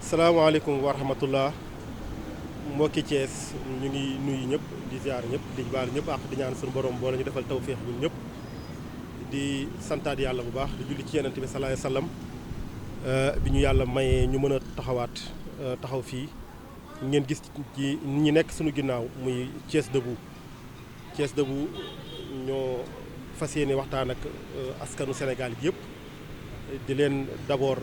salaamaaleykum wa rahmatullah mbokki Thiès ñu ngi nuyu ñëpp di ziar ñëpp di baal ñëpp ak di ñaan suñu borom boo la ñu defal tawféex ñun ñëpp di santaat yàlla bu baax di julli ci yonent bi sallallahu alayhi wasallam bi ñu yàlla mayee ñu mën a taxaw fii ngeen gis ci ñi nekk suñu ginnaaw muy Thiès Debout Thiès Debout ñoo fas yéene waxtaan ak askanu Sénégal gi yëpp di leen d'abord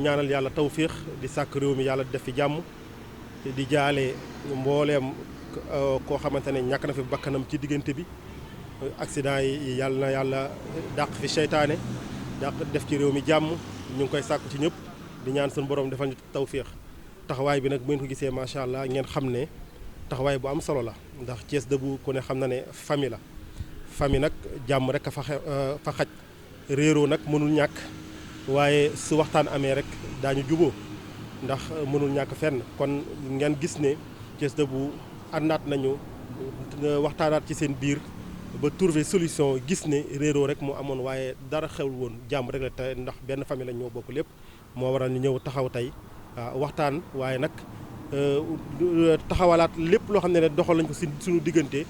ñaanal yàlla tawféex di sàkk réew mi yàlla def fi jàmm di jaale mbooleem koo xamante ne ñàkk na fi bakkanam ci diggante bi accident yi yàlla na yàlla dàq fi seytaane dàq def ci réew mi jàmm ñu ngi koy sàkku ci ñëpp di ñaan suñu borom defal ñu tawféex taxawaay bi nag bu ngeen ko gisee macha allah ngeen xam ne taxawaay bu am solo la ndax Thiès Debout ku ne xam na ne famille la famille nag jàmm rek a fa xaj réeroo nag mënul ñàkk waaye su waxtaan amee rek daañu juboo ndax mënul ñàkk fenn kon ngeen gis ne Thiès Debout àndaat nañu waxtaanaat ci seen biir ba trouver solution gis ne réeroo rek mu amoon waaye dara xewul woon jàmm rek la te ndax benn famille la ñoo bokk lépp moo waral ñu ñëw taxaw tey waxtaan waaye nag taxawalaat lépp loo xam ne doxal nañ ko si suñu diggante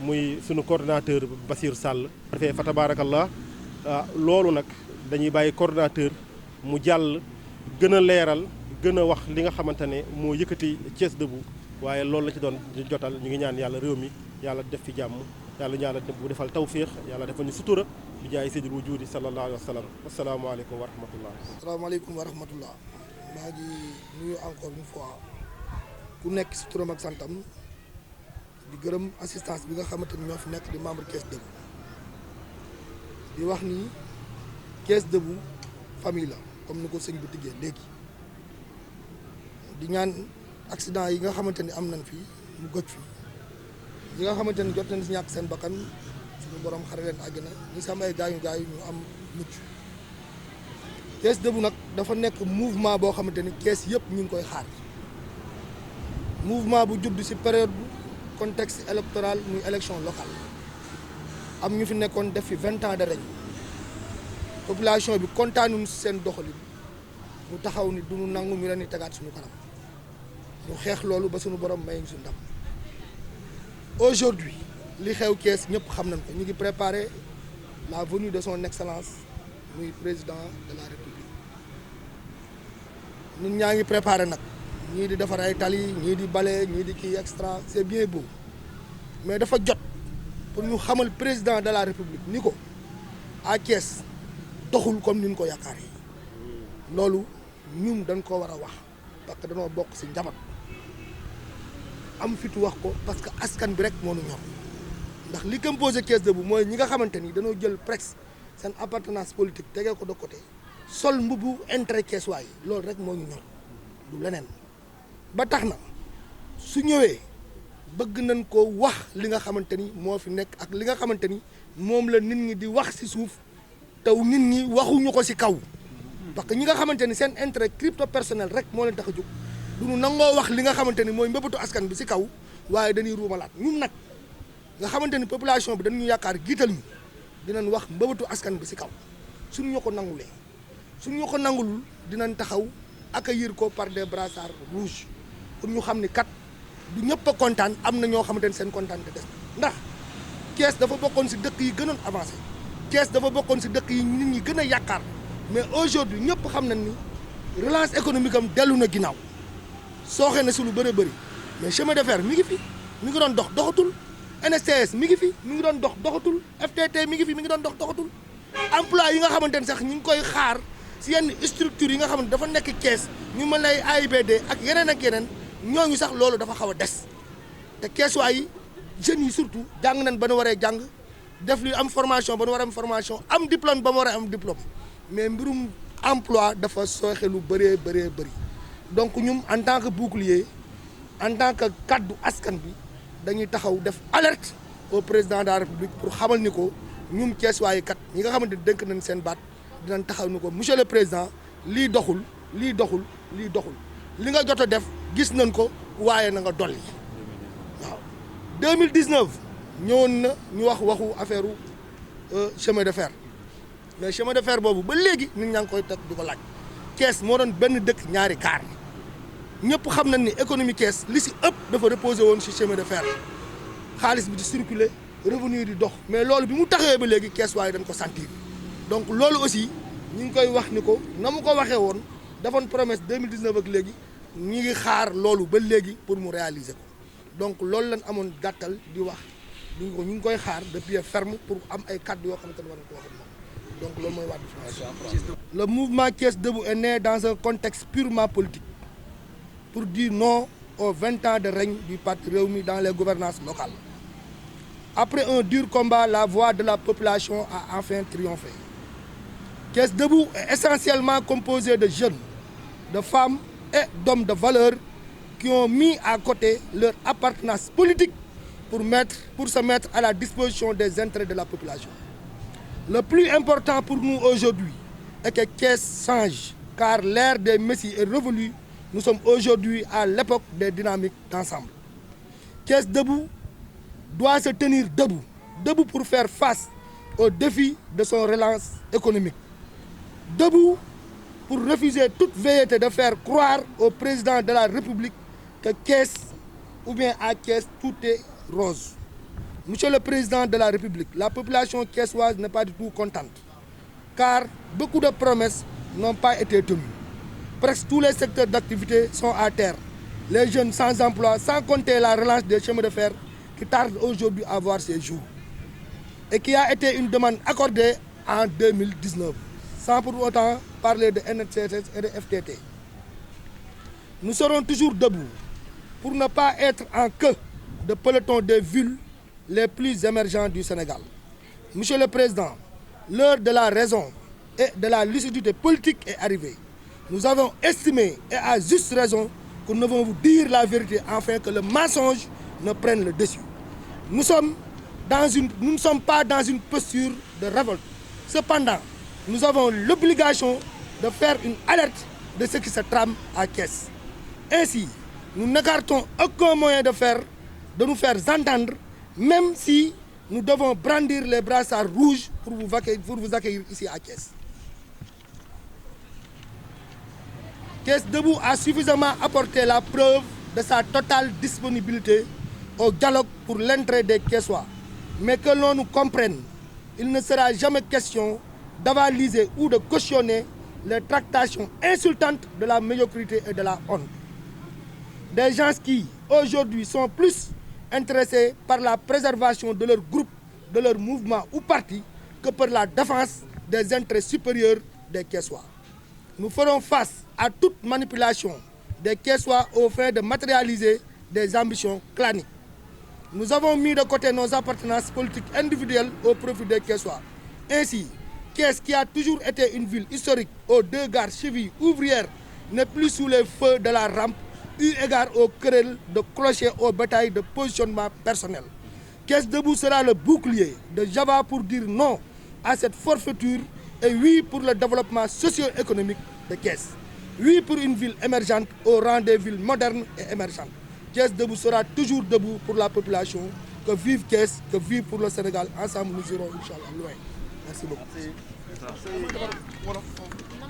muy suñu coordonnateur Bassirou Sall dafee fa tabaarakallah loolu nag dañuy bàyyi coordonnateur mu jàll gën a leeral gën a wax li nga xamante ne moo yëkkati Thiès Debout waaye loolu la ci doon jotal ñu ngi ñaan yàlla réew mi yàlla def fi jàmm yàlla bu defal tawféex yàlla defal ñu sutura bi jaay sayyidul wujuudi sallallahu alayhi wa sallam asalaamaaleykum wa rahmatullah. asalaamaaleykum wa rahmatullah maa ngi nuyu encore une fois ku nekk si turam ak santam di gërëm assistance bi nga xamante ni ñoo fi nekk di membre Thiès Debout di wax ni Thiès Debout famille la comme ni ko sëñ bi tiggee léegi di ñaan accident yi nga xamante ni am nañ fi mu gëj fi ñi nga xamante ni jot nañ si ñàkk seen bakkan suñu borom xare leen àggina ñi si am ay gaañu ñu am mucc Thiès Debout nag dafa nekk mouvement boo xamante ni Thiès yëpp ñu ngi koy xaar mouvement bu judd si période contexte électoral muy élection locale am ñu fi nekkoon def fi 20 ans de règne population bi kontaanuñu seen doxalin mu taxaw ni duñu nangu ñu leen di tegaat suñu kanam ñu xeex loolu ba suñu borom may ñu si ndam aujourd'hui li xew Thiès ñëpp xam nañ ko ñu ngi préparer la venue de son excellence muy président de la république ñun ñaa ngi préparer nag ñii di defar ay tali ñii di bale ñii di kii extra c'est bien beau mais dafa jot pour ñu xamal président de la république ni ko à Thiès doxul comme ni ñu ko yaakaaree loolu ñun dañ ko war a wax parce que dañoo bokk ci njaboot am fitu wax ko parce que askan bi rek moo ñu ñor ndax li composé Thiès Debout mooy ñi nga xamante ni dañoo jël presque seen appartenance politique tegee ko de côté sol mbubu intérêt Thiès waay loolu rek moo ñu ñor du leneen ba tax na su ñëwee bëgg nañ ko wax li nga xamante ni moo fi nekk ak li nga xamante ni moom la nit ñi di wax ci suuf taw nit ñi waxuñu ko ci kaw parce que ñi nga xamante ni seen intérêt crypto personnel rek moo leen tax a jóg duñu nangoo wax li nga xamante ni mooy mbëbëtu askan bi ci kaw waaye dañuy ruumalaat ñun nag nga xamante ni population bi dañu yaakaar giital ñu dinañ wax mbëbëtu askan bi ci kaw suñu ñu ko nangulee suñu ñu ko nangulul dinañ taxaw accueillir ko par des brassards rouges pour ñu xam ni kat du ñëpp a kontaan am na ñoo xamante ni seen kontaan te des ndax Thiès dafa bokkoon ci dëkk yi gënoon avancé Thiès dafa bokkoon ci dëkk yi nit ñi gën a yaakaar mais aujourd'hui ñëpp xam nañ ni relance économique am dellu na ginnaaw sooxee na ci lu bëri bëri mais chemin de fer mi ngi fi mi ngi doon dox doxatul NSTS mi ngi fi mi ngi doon dox doxatul FTT mi ngi fi mi ngi doon dox doxatul emploi yi nga xamante ni sax ñu ngi koy xaar ci yenn structure yi nga xamante dafa nekk Thiès ñu mën lay AIBD ak yeneen ñooñu sax loolu dafa xaw a des te Thiès waay jeunes yi surtout jàng nañ ba nu waree jàng def li am formation ba nu war a am formation am diplôme ba mu war a am diplôme mais mbirum emploi dafa sooxe lu bëree bëri donc ñun en tant que bouclier en tant que kaddu askan bi dañuy taxaw def alerte au président de la république pour xamal ni ko ñun Thiès waay kat ñi nga xamante ni dénk nañ seen baat dinañ taxaw ni ko monsieur le président lii doxul lii doxul lii doxul li nga jot a def gis nañ ko waaye na nga dolli waaw 2019 ñëwoon na ñu waxu affaire chemin de fer mais chemin de fer boobu ba léegi nit ñaa ngi koy teg di ko laaj Thiès moo doon benn dëkk ñaari kaar ñëpp xam nañ ni économie Thiès li si ëpp dafa reposé woon ci chemin de fer xaalis bi di circuler revenu di dox mais loolu bi mu taxawee ba léegi Thiès waaye dañ ko sentir donc loolu aussi ñu ngi koy wax ni ko na mu ko waxee woon defoon promesse 2019 ak léegi ñi ngi xaar loolu ba léegi pour mu réaliser ko donc loolu lañ amoon gàttal di wax ñu ngi koy xaar de pied ferme pour am ay kàddu yoo xamante ne war na ko wax donc loolu mooy wàllu le mouvement Thiès Debout est né dans un contexte purement politique pour dire non aux 20 ans de règne du parti Rewmi dans les gouvernances locales. Après un dur combat, la voix de la population a enfin triomphé. Thiès Debout est essentiellement composé de jeunes, de femmes et d'hommes de valeur qui ont mis à côté leur appartenance politique pour se mettre à la disposition des intérêts de la population. Le plus important pour nous aujourd'hui est que Thiès change, car l'ère des messies est révolue. Nous sommes aujourd'hui à l'époque des dynamiques d'ensemble. Thiès Debout doit se tenir debout, debout pour faire face aux défis de son relance économique, debout pour refuser toute velléité de faire croire au président de la République que Thiès, ou bien à Thiès, tout est rose. Monsieur le Président de la République, la population thiessoise n'est pas du tout contente, car beaucoup de promesses n'ont pas été tenues. Presque tous les secteurs d'activité sont à terre. Les jeunes sans emploi, sans compter la relance des chemins de fer qui tarde aujourd'hui à voir ses jours et qui a été une demande accordée en 2019, sans pour autant parler de NCSS et de FTT. Nous serons toujours debout pour ne pas être en queue de peloton des villes les plus émergentes du Sénégal. Monsieur le Président, l'heure de la raison et de la lucidité politique est arrivée. Nous avons estimé, et à juste raison, que nous devons vous dire la vérité afin que le mensonge ne prenne le dessus. Nous ne sommes pas dans une posture de révolte. Cependant, nous avons l'obligation de faire une alerte de ce qui se trame à Thiès. Ainsi, nous n'écartons aucun moyen de nous faire entendre, même si nous devons brandir les brassards rouges pour vous accueillir ici à Thiès. Thiès Debout a suffisamment apporté la preuve de sa totale disponibilité au dialogue pour l'entrée des Thiessois. Mais que l'on nous comprenne, il ne sera jamais question d'avaliser ou de cautionner les tractations insultantes de la médiocrité et de la honte. Des gens qui, aujourd'hui, sont plus intéressés par la préservation de leur groupe, de leur mouvement ou parti que par la défense des intérêts supérieurs des Thiessois. Nous ferons face à toute manipulation des Thiessois au fin de matérialiser des ambitions claniques. Nous avons mis de côté nos appartenances politiques individuelles au profit des Thiessois. Ainsi, Thiès, qui a toujours été une ville historique aux deux gares chevilles ouvrières, n'est plus sous les feux de la rampe, eu égard aux querelles de clochers aux batailles de positionnement personnel. Thiès Debout sera le bouclier de Java pour dire non à cette forfaiture et oui pour le développement socio-économique de Thiès. Oui pour une ville émergente au rang des villes modernes et émergentes. Thiès Debout sera toujours debout pour la population. Que vive Thiès, que vive pour le Sénégal. Ensemble, nous irons, Inch'Allah, loin. Merci beaucoup. Merci.